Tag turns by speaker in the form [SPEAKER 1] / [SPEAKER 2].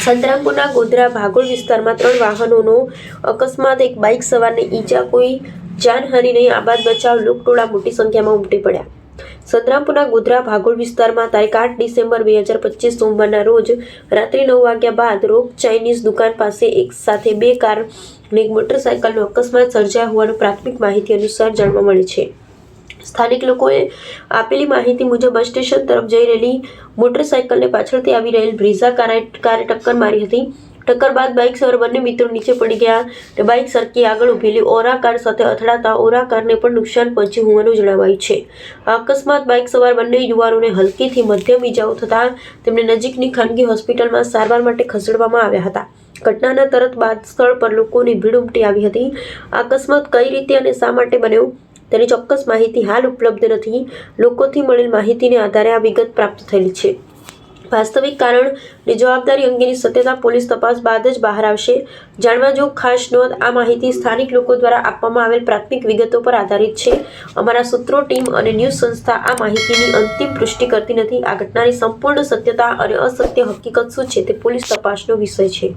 [SPEAKER 1] સંતરામપુરના ગોધરા ભાગોળ વિસ્તારમાં 3 વાહનોનો અકસ્માત, એક બાઇક સવારને ઈજા, કોઈ જાનહાનિ નહીં. આબાદ બચાવ, લોકટોળા મોટી સંખ્યામાં ઉમટી પડ્યા. સંતરામપુરના ગોધરા ભાગોળ વિસ્તારમાં તારીખ 8 ડિસેમ્બર 2025 સોમવારના રોજ રાત્રે 9 વાગ્યા બાદ રોક ચાઇનીઝ દુકાન પાસે એક સાથે 2 કાર અને એક મોટરસાયકલનો અકસ્માત સર્જાયો હોવાનું પ્રાથમિક માહિતી અનુસાર જાણવા મળે છે. સ્થાનિક લોકોએ આપેલી માહિતી મુજબ બસ સ્ટેશન તરફ જઈ રહેલી મોટરસાયકલને પાછળથી આવી રહેલ બ્રીઝા કારે ટક્કર મારી હતી. ટક્કર બાદ બાઇક સવાર બંને મિત્રો નીચે પડી ગયા અને બાઇક સરકી આગળ ઊભેલી ઓરા કાર સાથે અથડાતા ઓરા કારને પણ નુકસાન પહોંચ્યું હોવાનું જણાવાયું છે. આ અકસ્માત બાઇક સવાર બંને યુવાનોને હલકીથી મધ્યમ ઈજાઓ થતાં તેમને નજીકની ખાનગી હોસ્પિટલમાં સારવાર માટે ખસેડવામાં આવ્યા હતા. ઘટનાના તરત બાદ સ્થળ પર લોકોની ભીડ ઉમટી આવી હતી. આ અકસ્માત કઈ રીતે અને શા માટે બન્યો તેની ચોક્કસ માહિતી હાલ ઉપલબ્ધ નથી. લોકોથી મળેલ માહિતીને આધારે આ વિગત પ્રાપ્ત થયેલી છે. વાસ્તવિક કારણ અને જવાબદારી અંગેની સત્યતા પોલીસ તપાસ બાદ જ બહાર આવશે. જાણવા જોગ ખાસ નોંધ, આ માહિતી સ્થાનિક લોકો દ્વારા આપવામાં આવેલ પ્રાથમિક વિગતો પર આધારિત છે. અમારા સૂત્રો, ટીમ અને ન્યૂઝ સંસ્થા આ માહિતીની અંતિમ પુષ્ટિ કરતી નથી. આ ઘટનાની સંપૂર્ણ સત્યતા અને અસત્ય હકીકત શું છે તે પોલીસ તપાસનો વિષય છે.